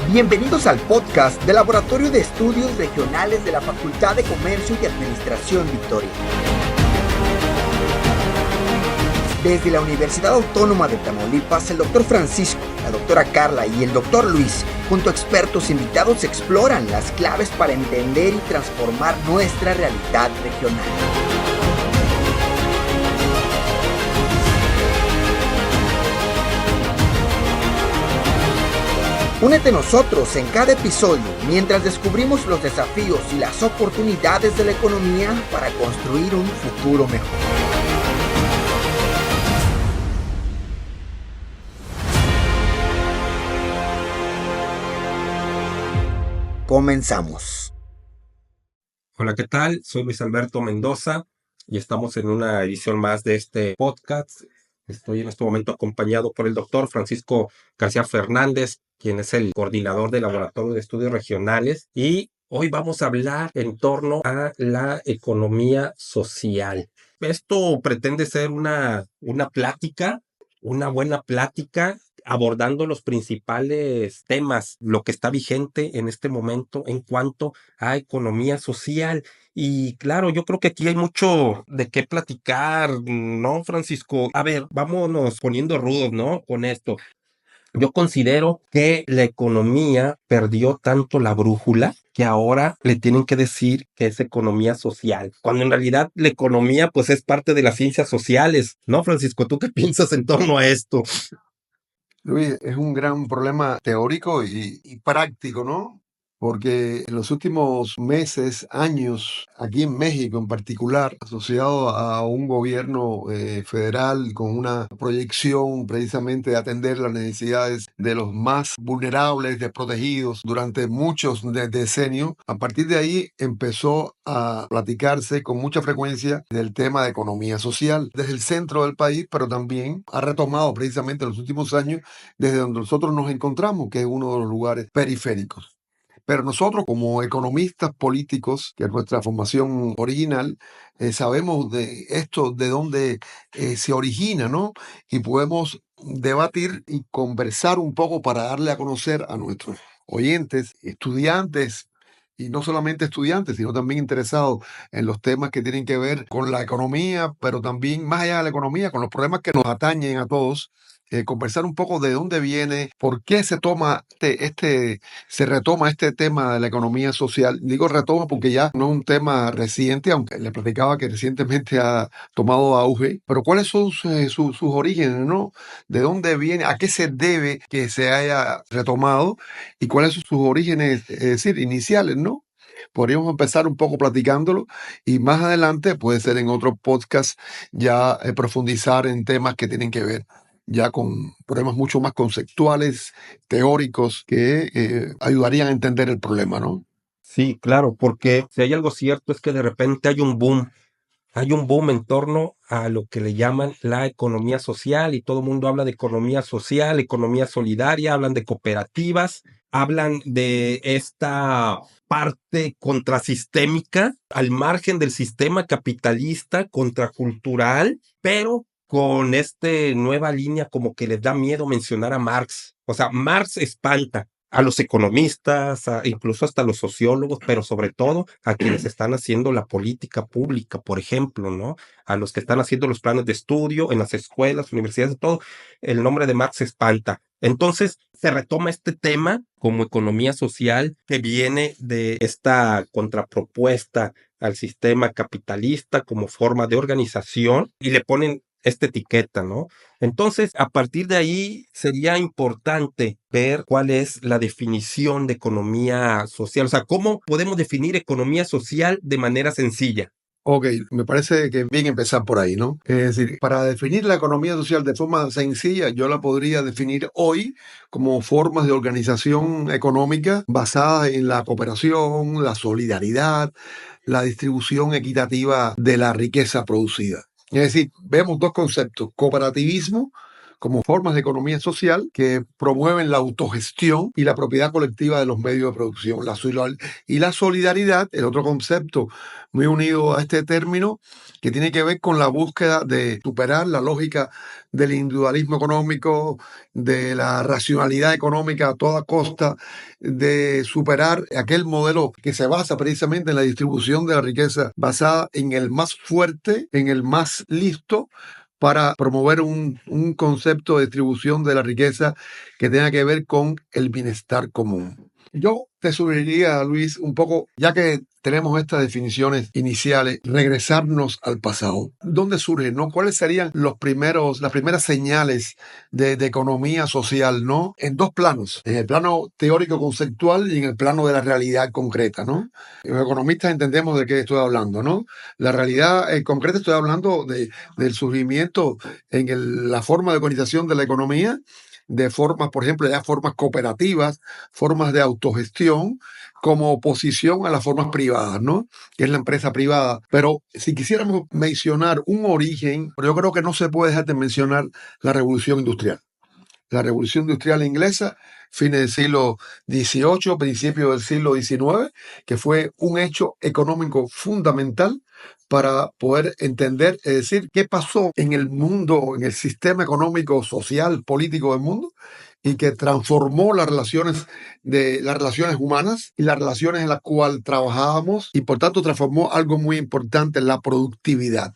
Bienvenidos al podcast del Laboratorio de Estudios Regionales de la Facultad de Comercio y Administración Victoria. Desde la Universidad Autónoma de Tamaulipas, el doctor Francisco, la doctora Carla y el doctor Luis, junto a expertos invitados, exploran las claves para entender y transformar nuestra realidad regional. Únete a nosotros en cada episodio mientras descubrimos los desafíos y las oportunidades de la economía para construir un futuro mejor. Comenzamos. Hola, ¿qué tal? Soy Luis Alberto Mendoza y estamos en una edición más de este podcast. Estoy en este momento acompañado por el doctor Francisco García Fernández, quien es el coordinador del Laboratorio de Estudios Regionales, y hoy vamos a hablar en torno a la economía social. Esto pretende ser una plática, una buena plática, abordando los principales temas, lo que está vigente en este momento en cuanto a economía social. Y claro, yo creo que aquí hay mucho de qué platicar, ¿no, Francisco? A ver, vámonos poniendo rudos, ¿no? Con esto. Yo considero que la economía perdió tanto la brújula que ahora le tienen que decir que es economía social, cuando en realidad la economía pues es parte de las ciencias sociales, ¿no, Francisco? ¿Tú qué piensas en torno a esto? Luis, es un gran problema teórico y práctico, ¿no? Porque en los últimos meses, años, aquí en México en particular, asociado a un gobierno federal con una proyección precisamente de atender las necesidades de los más vulnerables, desprotegidos durante muchos decenios, a partir de ahí empezó a platicarse con mucha frecuencia del tema de economía social desde el centro del país, pero también ha retomado precisamente en los últimos años desde donde nosotros nos encontramos, que es uno de los lugares periféricos. Pero nosotros, como economistas políticos, que es nuestra formación original, sabemos de esto, de dónde se origina, ¿no? Y podemos debatir y conversar un poco para darle a conocer a nuestros oyentes, estudiantes, y no solamente estudiantes, sino también interesados en los temas que tienen que ver con la economía, pero también más allá de la economía, con los problemas que nos atañen a todos. Conversar un poco de dónde viene, por qué se toma se retoma este tema de la economía social. Digo retoma porque ya no es un tema reciente, aunque le platicaba que recientemente ha tomado auge, pero cuáles son sus orígenes, ¿no? ¿De dónde viene? ¿A qué se debe que se haya retomado? ¿Y cuáles son sus orígenes, es decir, iniciales, ¿no? Podríamos empezar un poco platicándolo y más adelante, puede ser en otro podcast, ya profundizar en temas que tienen que ver ya con problemas mucho más conceptuales, teóricos, que ayudarían a entender el problema, ¿no? Sí, claro, porque si hay algo cierto es que de repente hay un boom en torno a lo que le llaman la economía social y todo el mundo habla de economía social, economía solidaria, hablan de cooperativas, hablan de esta parte contrasistémica al margen del sistema capitalista, contracultural, pero con esta nueva línea como que les da miedo mencionar a Marx. O sea, Marx espanta a los economistas, incluso hasta a los sociólogos, pero sobre todo a quienes están haciendo la política pública, por ejemplo, ¿no? A los que están haciendo los planes de estudio en las escuelas, universidades, todo, el nombre de Marx espanta. Entonces, se retoma este tema como economía social que viene de esta contrapropuesta al sistema capitalista como forma de organización y le ponen esta etiqueta, ¿no? Entonces, a partir de ahí sería importante ver cuál es la definición de economía social, o sea, cómo podemos definir economía social de manera sencilla. Ok, me parece que es bien empezar por ahí, ¿no? Es decir, para definir la economía social de forma sencilla, yo la podría definir hoy como formas de organización económica basadas en la cooperación, la solidaridad, la distribución equitativa de la riqueza producida. Es decir, vemos dos conceptos, cooperativismo como formas de economía social que promueven la autogestión y la propiedad colectiva de los medios de producción. Y la solidaridad, el otro concepto muy unido a este término, que tiene que ver con la búsqueda de superar la lógica del individualismo económico, de la racionalidad económica a toda costa, de superar aquel modelo que se basa precisamente en la distribución de la riqueza basada en el más fuerte, en el más listo, para promover un concepto de distribución de la riqueza que tenga que ver con el bienestar común. Yo te sugeriría, Luis, un poco, ya que tenemos estas definiciones iniciales, regresarnos al pasado. ¿Dónde surgen, no? ¿Cuáles serían las primeras señales de economía social, no? En dos planos, en el plano teórico conceptual y en el plano de la realidad concreta, ¿no? Los economistas entendemos de qué estoy hablando, ¿no? La realidad concreta, estoy hablando del surgimiento en la forma de organización de la economía, de formas, por ejemplo, ya formas cooperativas, formas de autogestión, como oposición a las formas privadas, ¿no? Que es la empresa privada. Pero si quisiéramos mencionar un origen, yo creo que no se puede dejar de mencionar la revolución industrial. La revolución industrial inglesa, fines del siglo XVIII, principios del siglo XIX, que fue un hecho económico fundamental para poder entender, es decir, qué pasó en el mundo, en el sistema económico, social, político del mundo, y que transformó las relaciones humanas y las relaciones en las cuales trabajábamos, y por tanto transformó algo muy importante, la productividad.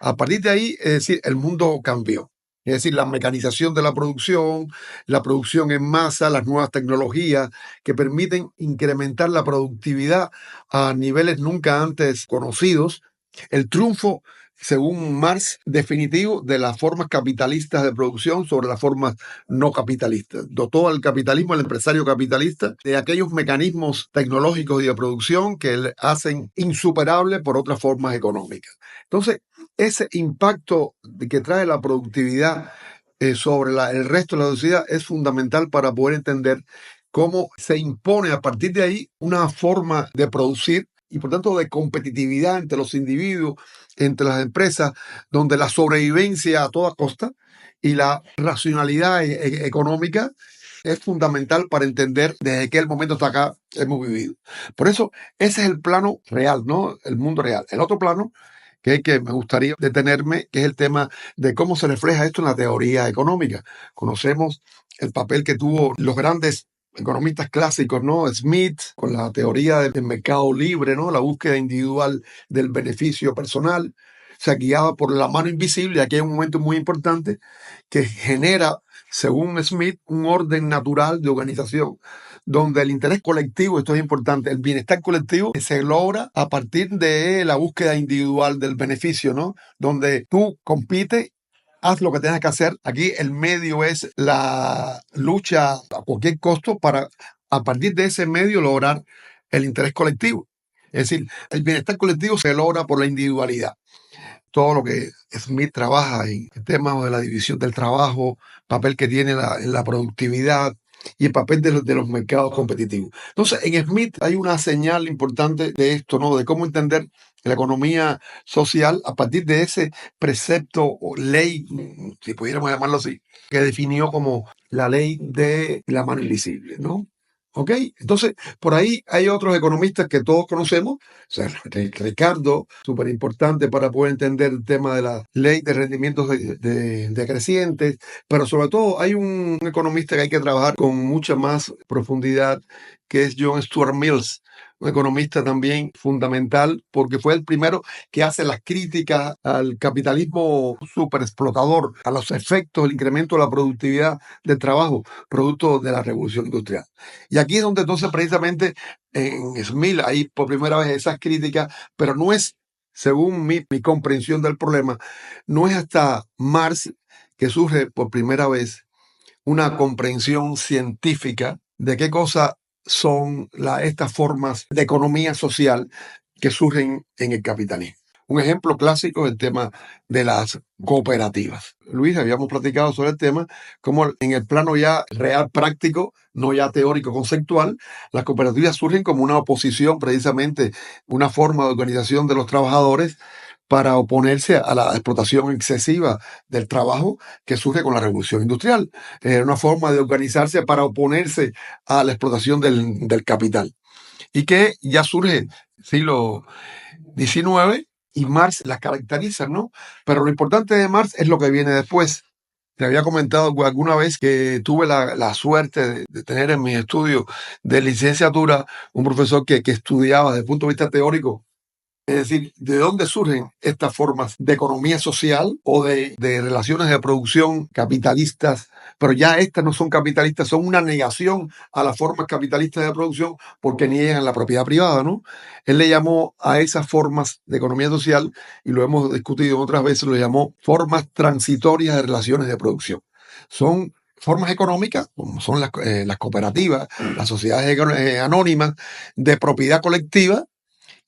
A partir de ahí, es decir, el mundo cambió. Es decir, la mecanización de la producción en masa, las nuevas tecnologías que permiten incrementar la productividad a niveles nunca antes conocidos. El triunfo, según Marx, definitivo de las formas capitalistas de producción sobre las formas no capitalistas. Dotó al capitalismo, al empresario capitalista, de aquellos mecanismos tecnológicos y de producción que le hacen insuperable por otras formas económicas. Entonces, ese impacto que trae la productividad sobre el resto de la sociedad es fundamental para poder entender cómo se impone a partir de ahí una forma de producir y por tanto de competitividad entre los individuos, entre las empresas, donde la sobrevivencia a toda costa y la racionalidad económica es fundamental para entender desde qué momento hasta acá hemos vivido. Por eso, ese es el plano real, ¿no? El mundo real. El otro plano que me gustaría detenerme, que es el tema de cómo se refleja esto en la teoría económica. Conocemos el papel que tuvo los grandes economistas clásicos, ¿no? Smith, con la teoría del mercado libre, ¿no? La búsqueda individual del beneficio personal, se guiaba por la mano invisible. Aquí hay un momento muy importante que genera, según Smith, un orden natural de organización, donde el interés colectivo, esto es importante, el bienestar colectivo se logra a partir de la búsqueda individual del beneficio, ¿no? Donde tú compites, haz lo que tengas que hacer. Aquí el medio es la lucha a cualquier costo para, a partir de ese medio, lograr el interés colectivo. Es decir, el bienestar colectivo se logra por la individualidad. Todo lo que Smith trabaja en el tema de la división del trabajo, papel que tiene en la productividad y el papel de los mercados competitivos. Entonces, en Smith hay una señal importante de esto, ¿no? De cómo entender la economía social a partir de ese precepto o ley, si pudiéramos llamarlo así, que definió como la ley de la mano invisible, ¿no? ¿Ok? Entonces, por ahí hay otros economistas que todos conocemos, o sea, Ricardo, súper importante para poder entender el tema de la ley de rendimientos decrecientes, pero sobre todo hay un economista que hay que trabajar con mucha más profundidad, que es John Stuart Mills, un economista también fundamental, porque fue el primero que hace las críticas al capitalismo superexplotador, a los efectos del incremento de la productividad del trabajo, producto de la revolución industrial. Y aquí es donde entonces precisamente en Smith hay por primera vez esas críticas, pero no es, según mi comprensión del problema, no es hasta Marx que surge por primera vez una comprensión científica de qué cosa son estas formas de economía social que surgen en el capitalismo. Un ejemplo clásico es el tema de las cooperativas. Luis, habíamos platicado sobre el tema, como en el plano ya real práctico, no ya teórico conceptual, las cooperativas surgen como una oposición, precisamente una forma de organización de los trabajadores para oponerse a la explotación excesiva del trabajo que surge con la revolución industrial. Era una forma de organizarse para oponerse a la explotación del capital. Y que ya surge siglo XIX y Marx las caracteriza, ¿no? Pero lo importante de Marx es lo que viene después. Te había comentado alguna vez que tuve la suerte de tener en mi estudio de licenciatura un profesor que estudiaba desde el punto de vista teórico, es decir, ¿de dónde surgen estas formas de economía social o de relaciones de producción capitalistas? Pero ya estas no son capitalistas, son una negación a las formas capitalistas de producción porque niegan la propiedad privada, ¿no? Él le llamó a esas formas de economía social, y lo hemos discutido otras veces, lo llamó formas transitorias de relaciones de producción. Son formas económicas, como son las cooperativas, las sociedades anónimas de propiedad colectiva,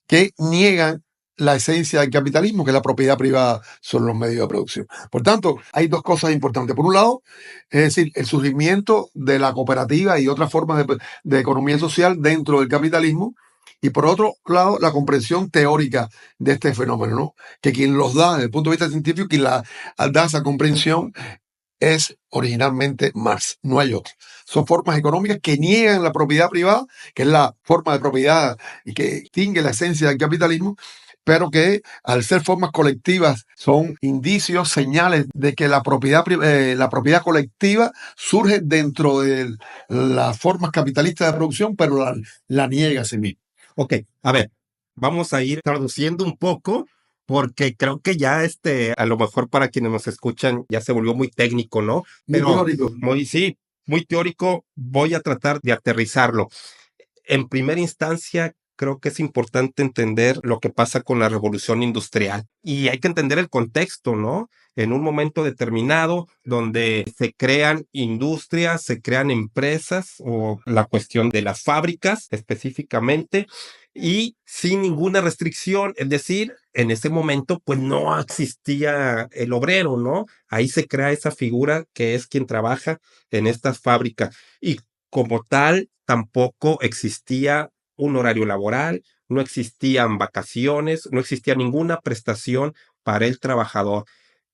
que niegan la esencia del capitalismo, que es la propiedad privada sobre los medios de producción. Por tanto, hay dos cosas importantes. Por un lado, es decir, el surgimiento de la cooperativa y otras formas de economía social dentro del capitalismo. Y por otro lado, la comprensión teórica de este fenómeno, ¿no? Que quien los da desde el punto de vista científico, quien da esa comprensión es originalmente Marx, no hay otro. Son formas económicas que niegan la propiedad privada, que es la forma de propiedad y que extingue la esencia del capitalismo, pero que al ser formas colectivas son indicios, señales de que la propiedad colectiva surge dentro de las formas capitalistas de producción, pero la niega a sí misma. Ok, a ver, vamos a ir traduciendo un poco porque creo que ya a lo mejor para quienes nos escuchan ya se volvió muy técnico, ¿no? Muy Pero teórico. sí, muy teórico, voy a tratar de aterrizarlo. En primera instancia, creo que es importante entender lo que pasa con la revolución industrial y hay que entender el contexto, ¿no? En un momento determinado donde se crean industrias, se crean empresas o la cuestión de las fábricas específicamente y sin ninguna restricción, es decir, en ese momento pues no existía el obrero, ¿no? Ahí se crea esa figura que es quien trabaja en estas fábricas y como tal tampoco existía un horario laboral, no existían vacaciones, no existía ninguna prestación para el trabajador.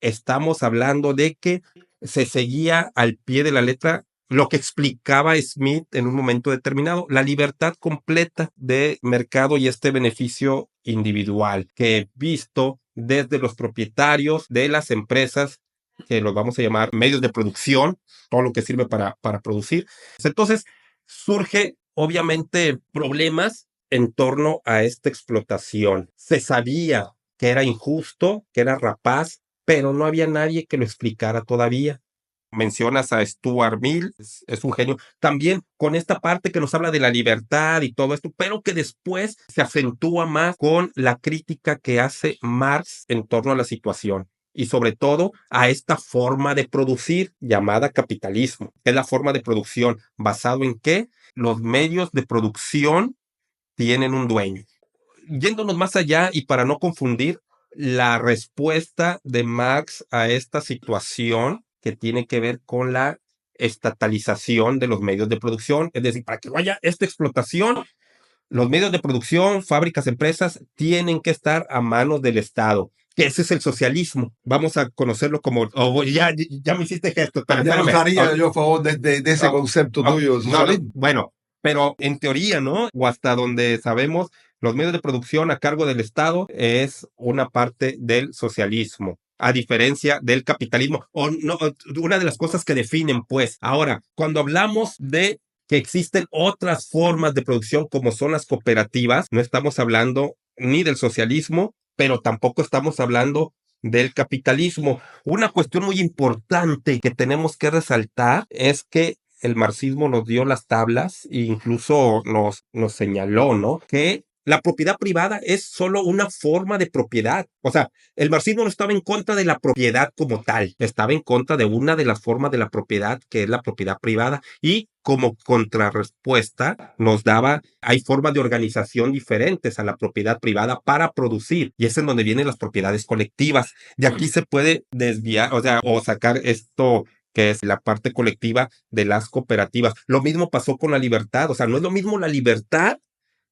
Estamos hablando de que se seguía al pie de la letra lo que explicaba Smith en un momento determinado, la libertad completa de mercado y este beneficio individual que visto desde los propietarios de las empresas, que los vamos a llamar medios de producción, todo lo que sirve para producir. Entonces, surge obviamente problemas en torno a esta explotación. Se sabía que era injusto, que era rapaz, pero no había nadie que lo explicara todavía. Mencionas a Stuart Mill, es un genio. También con esta parte que nos habla de la libertad y todo esto, pero que después se acentúa más con la crítica que hace Marx en torno a la situación y sobre todo a esta forma de producir llamada capitalismo. Es la forma de producción basado en que los medios de producción tienen un dueño. Yéndonos más allá y para no confundir, la respuesta de Marx a esta situación que tiene que ver con la estatalización de los medios de producción, es decir, para que no haya esta explotación, los medios de producción, fábricas, empresas, tienen que estar a manos del Estado. Que ese es el socialismo. Vamos a conocerlo como... ya me hiciste gesto. Pero Ya no espérame. estaría yo a favor de ese concepto tuyo de socialismo. Bueno, pero en teoría, ¿no? O hasta donde sabemos, los medios de producción a cargo del Estado es una parte del socialismo, a diferencia del capitalismo. O no, una de las cosas que definen, pues. Ahora, cuando hablamos de que existen otras formas de producción como son las cooperativas, no estamos hablando ni del socialismo, pero tampoco estamos hablando del capitalismo. Una cuestión muy importante que tenemos que resaltar es que el marxismo nos dio las tablas e incluso nos señaló, ¿no? Que la propiedad privada es solo una forma de propiedad. O sea, el marxismo no estaba en contra de la propiedad como tal, estaba en contra de una de las formas de la propiedad, que es la propiedad privada, y como contrarrespuesta nos daba, hay formas de organización diferentes a la propiedad privada para producir, y es en donde vienen las propiedades colectivas. De aquí se puede desviar, o sea, o sacar esto que es la parte colectiva de las cooperativas. Lo mismo pasó con la libertad, o sea, no es lo mismo la libertad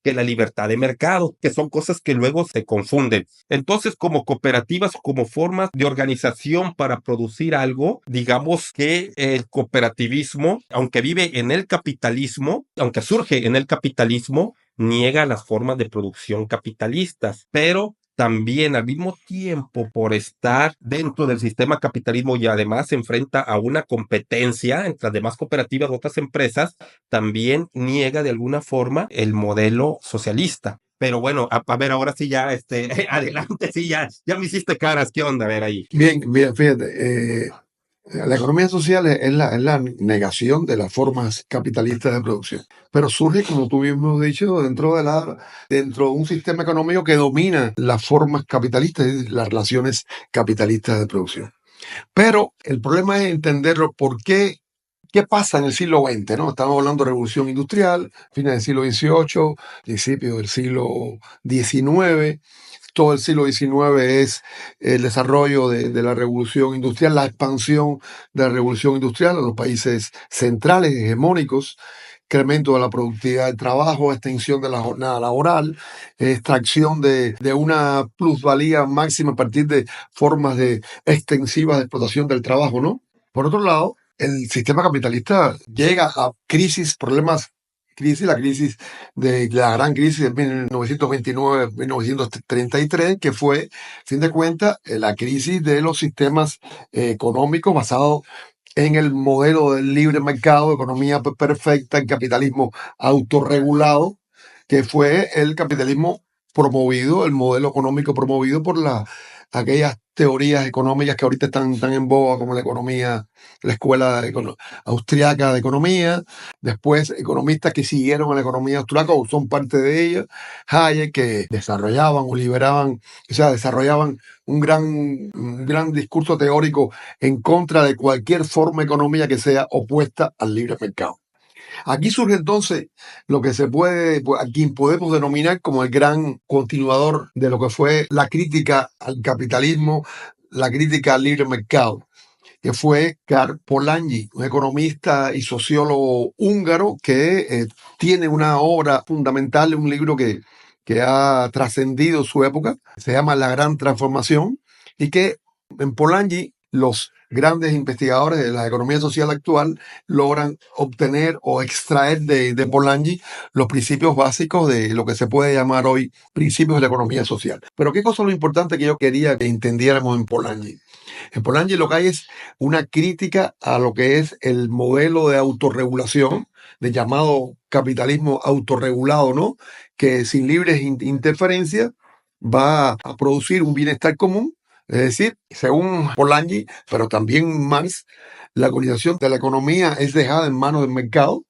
que la libertad de mercado, que son cosas que luego se confunden. Entonces, como cooperativas, como formas de organización para producir algo, digamos que el cooperativismo, aunque vive en el capitalismo, aunque surge en el capitalismo, niega las formas de producción capitalistas, pero también al mismo tiempo por estar dentro del sistema capitalismo y además se enfrenta a una competencia entre las demás cooperativas de otras empresas, también niega de alguna forma el modelo socialista. Pero bueno, a ver, ahora sí ya, adelante, sí, ya me hiciste caras, ¿qué onda? A ver ahí. Bien, bien, fíjate, la economía social es la negación de las formas capitalistas de producción, pero surge, como tú mismo has dicho, dentro de un sistema económico que domina las formas capitalistas y las relaciones capitalistas de producción. Pero el problema es entenderlo por qué pasa en el siglo XX, ¿no? Estamos hablando de revolución industrial, fines del siglo XVIII, principios del siglo XIX. Todo el siglo XIX es el desarrollo de la revolución industrial, la expansión de la revolución industrial a los países centrales, hegemónicos, incremento de la productividad del trabajo, extensión de la jornada laboral, extracción de una plusvalía máxima a partir de formas extensivas de explotación del trabajo, ¿no? Por otro lado, el sistema capitalista llega a la crisis de la gran crisis de 1929-1933, que fue, a fin de cuentas, la crisis de los sistemas económicos basados en el modelo del libre mercado, economía perfecta, el capitalismo autorregulado, que fue el capitalismo promovido, el modelo económico promovido por aquellas teorías económicas que ahorita están tan en boga como la escuela austriaca de economía, después economistas que siguieron a la economía austriaca o son parte de ella, Hayek, que desarrollaban o liberaban, o sea, desarrollaban un gran discurso teórico en contra de cualquier forma económica que sea opuesta al libre mercado. Aquí surge entonces lo que a quien podemos denominar como el gran continuador de lo que fue la crítica al capitalismo, la crítica al libre mercado, que fue Karl Polanyi, un economista y sociólogo húngaro que tiene una obra fundamental, un libro que ha trascendido su época, se llama La Gran Transformación, y que en Polanyi los grandes investigadores de la economía social actual logran obtener o extraer de Polanyi los principios básicos de lo que se puede llamar hoy principios de la economía social. Pero ¿qué cosa es lo importante que yo quería que entendiéramos en Polanyi? En Polanyi lo que hay es una crítica a lo que es el modelo de autorregulación, de llamado capitalismo autorregulado, ¿no? Que sin libres interferencias va a producir un bienestar común. Es decir, según Polanyi, pero también Marx, la organización de la economía es dejada en manos del mercado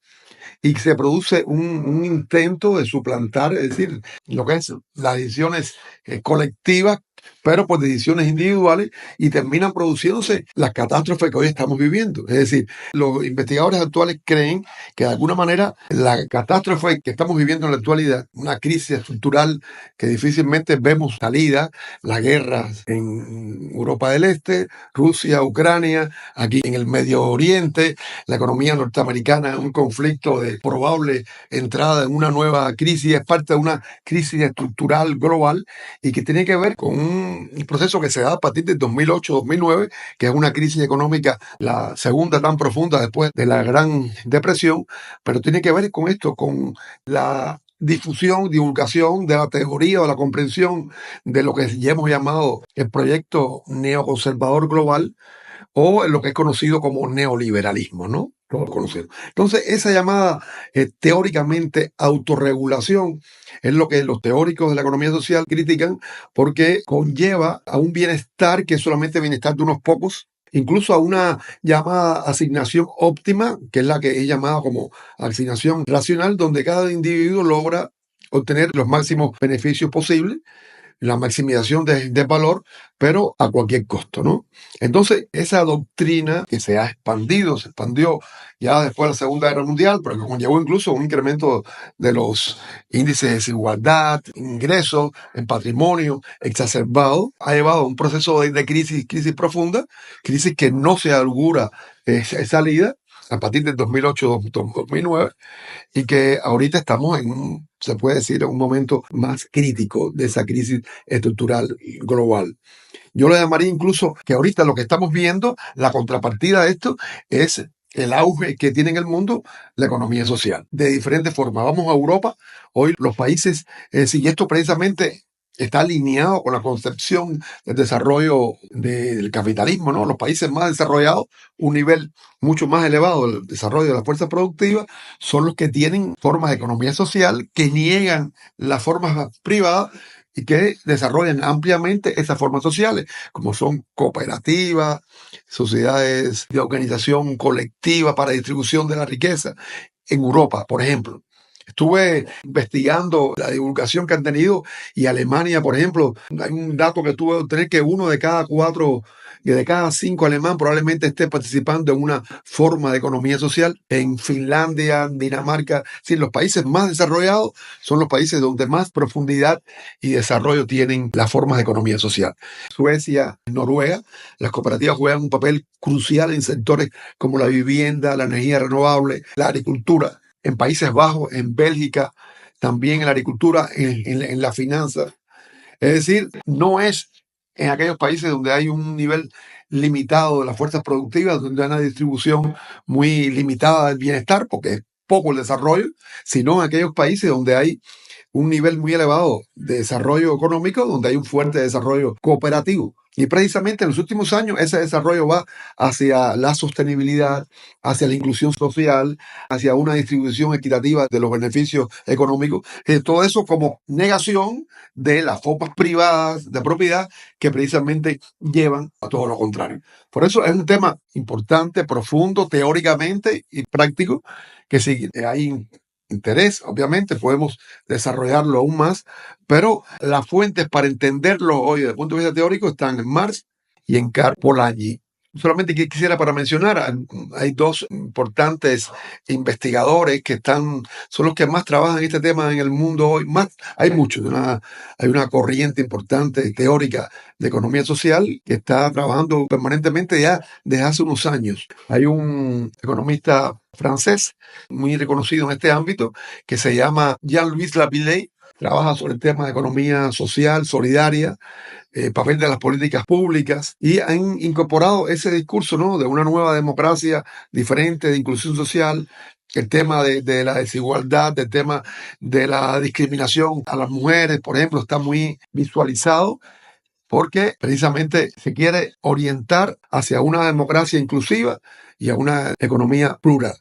y se produce un intento de suplantar, es decir, lo que es las decisiones colectivas, pero por decisiones individuales, y terminan produciéndose las catástrofes que hoy estamos viviendo. Es decir, los investigadores actuales creen que de alguna manera la catástrofe que estamos viviendo en la actualidad, una crisis estructural que difícilmente vemos salida, las guerras en Europa del Este, Rusia, Ucrania, aquí en el Medio Oriente, la economía norteamericana, un conflicto de probable entrada en una nueva crisis, es parte de una crisis estructural global y que tiene que ver con un proceso que se da a partir del 2008-2009, que es una crisis económica, la segunda tan profunda después de la Gran Depresión, pero tiene que ver con esto, con la difusión, divulgación de la teoría o la comprensión de lo que ya hemos llamado el proyecto neoconservador global, o lo que es conocido como neoliberalismo, ¿no? Todos conocidos. Entonces, esa llamada teóricamente autorregulación es lo que los teóricos de la economía social critican porque conlleva a un bienestar que es solamente bienestar de unos pocos, incluso a una llamada asignación óptima, que es la que es llamada como asignación racional, donde cada individuo logra obtener los máximos beneficios posibles, la maximización de valor, pero a cualquier costo, ¿no? Entonces, esa doctrina que se expandió ya después de la Segunda Guerra Mundial, pero que conllevó incluso un incremento de los índices de desigualdad, ingresos, en patrimonio exacerbado, ha llevado a un proceso de crisis profunda, crisis que no se augura salida, a partir del 2008-2009, y que ahorita estamos se puede decir, en un momento más crítico de esa crisis estructural global. Yo lo llamaría incluso que ahorita lo que estamos viendo, la contrapartida de esto, es el auge que tiene en el mundo la economía social, de diferentes formas. Vamos a Europa, hoy los países, y esto precisamente está alineado con la concepción del desarrollo del capitalismo, ¿no? Los países más desarrollados, un nivel mucho más elevado del desarrollo de la fuerza productiva, son los que tienen formas de economía social que niegan las formas privadas y que desarrollan ampliamente esas formas sociales, como son cooperativas, sociedades de organización colectiva para distribución de la riqueza. En Europa, por ejemplo, estuve investigando la divulgación que han tenido, y Alemania, por ejemplo, hay un dato que tuve que obtener, que uno de cada cuatro y de cada cinco alemán probablemente esté participando en una forma de economía social. En Finlandia, Dinamarca, sí, los países más desarrollados son los países donde más profundidad y desarrollo tienen las formas de economía social. Suecia, Noruega, las cooperativas juegan un papel crucial en sectores como la vivienda, la energía renovable, la agricultura. En Países Bajos, en Bélgica, también en la agricultura, en la finanza. Es decir, no es en aquellos países donde hay un nivel limitado de las fuerzas productivas, donde hay una distribución muy limitada del bienestar, porque es poco el desarrollo, sino en aquellos países donde hay un nivel muy elevado de desarrollo económico, donde hay un fuerte desarrollo cooperativo. Y precisamente en los últimos años ese desarrollo va hacia la sostenibilidad, hacia la inclusión social, hacia una distribución equitativa de los beneficios económicos. Todo eso como negación de las formas privadas de propiedad que precisamente llevan a todo lo contrario. Por eso es un tema importante, profundo, teóricamente y práctico, que si hay interés, obviamente podemos desarrollarlo aún más, pero las fuentes para entenderlo hoy desde el punto de vista teórico están en Marx y en Karl Polanyi. Solamente quisiera para mencionar, hay dos importantes investigadores que son los que más trabajan este tema en el mundo hoy. Más, hay muchos, hay una corriente importante teórica de economía social que está trabajando permanentemente ya desde hace unos años. Hay un economista francés muy reconocido en este ámbito que se llama Jean-Louis Lapillé. Trabaja sobre el tema de economía social, solidaria, papel de las políticas públicas, y han incorporado ese discurso, ¿no?, de una nueva democracia diferente, de inclusión social, el tema de la desigualdad, el tema de la discriminación a las mujeres, por ejemplo, está muy visualizado porque precisamente se quiere orientar hacia una democracia inclusiva y a una economía plural.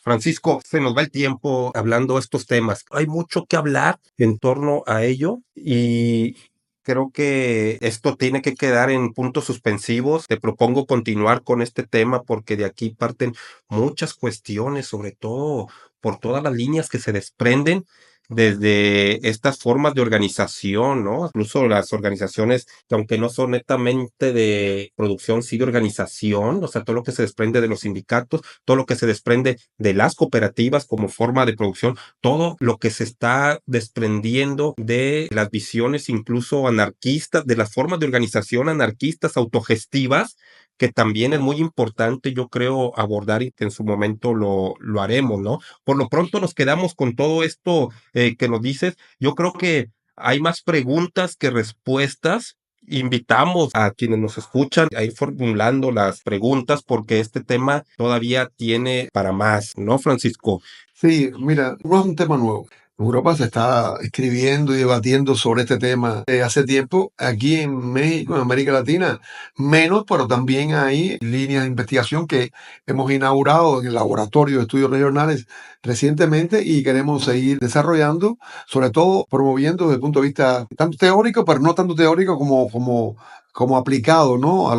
Francisco, se nos va el tiempo hablando de estos temas. Hay mucho que hablar en torno a ello y creo que esto tiene que quedar en puntos suspensivos. Te propongo continuar con este tema porque de aquí parten muchas cuestiones, sobre todo por todas las líneas que se desprenden desde estas formas de organización, ¿no? Incluso las organizaciones que aunque no son netamente de producción, sí de organización, o sea, todo lo que se desprende de los sindicatos, todo lo que se desprende de las cooperativas como forma de producción, todo lo que se está desprendiendo de las visiones incluso anarquistas, de las formas de organización anarquistas autogestivas, que también es muy importante, yo creo, abordar y que en su momento lo haremos, ¿no? Por lo pronto nos quedamos con todo esto que nos dices. Yo creo que hay más preguntas que respuestas. Invitamos a quienes nos escuchan a ir formulando las preguntas porque este tema todavía tiene para más, ¿no, Francisco? Sí, mira, no es un tema nuevo. En Europa se está escribiendo y debatiendo sobre este tema hace tiempo. Aquí en México, en América Latina, menos, pero también hay líneas de investigación que hemos inaugurado en el Laboratorio de Estudios Regionales recientemente y queremos seguir desarrollando, sobre todo promoviendo desde el punto de vista tanto teórico, pero no tanto teórico como aplicado, ¿no?,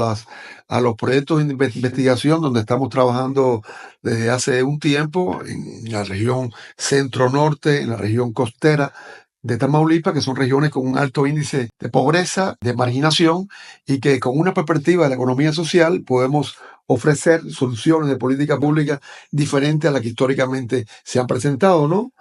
a los proyectos de investigación donde estamos trabajando desde hace un tiempo en la región centro-norte, en la región costera de Tamaulipas, que son regiones con un alto índice de pobreza, de marginación, y que con una perspectiva de la economía social podemos ofrecer soluciones de política pública diferentes a las que históricamente se han presentado, ¿no?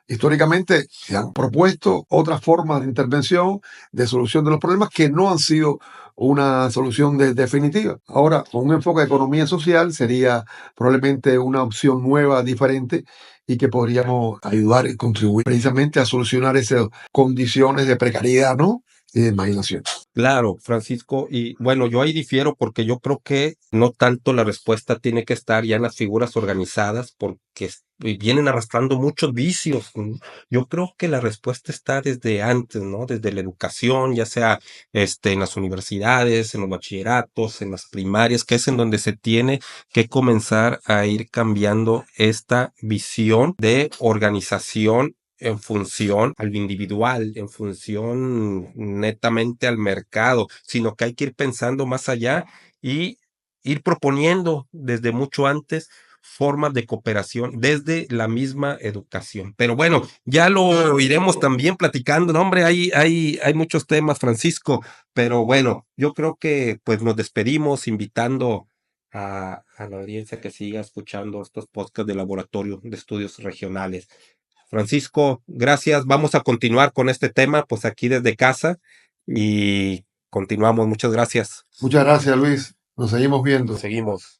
Históricamente se han propuesto otras formas de intervención, de solución de los problemas que no han sido una solución definitiva. Ahora, con un enfoque de economía social sería probablemente una opción nueva, diferente, y que podríamos ayudar y contribuir precisamente a solucionar esas condiciones de precariedad, ¿no? Y de marginación. Claro, Francisco, y bueno, yo ahí difiero porque yo creo que no tanto la respuesta tiene que estar ya en las figuras organizadas porque vienen arrastrando muchos vicios. Yo creo que la respuesta está desde antes, ¿no? Desde la educación, ya sea en las universidades, en los bachilleratos, en las primarias, que es en donde se tiene que comenzar a ir cambiando esta visión de organización en función al individual, en función netamente al mercado, sino que hay que ir pensando más allá y ir proponiendo desde mucho antes formas de cooperación desde la misma educación. Pero bueno, ya lo iremos también platicando, ¿no? Hombre, hay muchos temas, Francisco, pero bueno, yo creo que pues nos despedimos invitando a la audiencia que siga escuchando estos podcasts de Laboratorio de Estudios Regionales. Francisco, gracias. Vamos a continuar con este tema, pues aquí desde casa y continuamos. Muchas gracias. Muchas gracias, Luis. Nos seguimos viendo. Seguimos.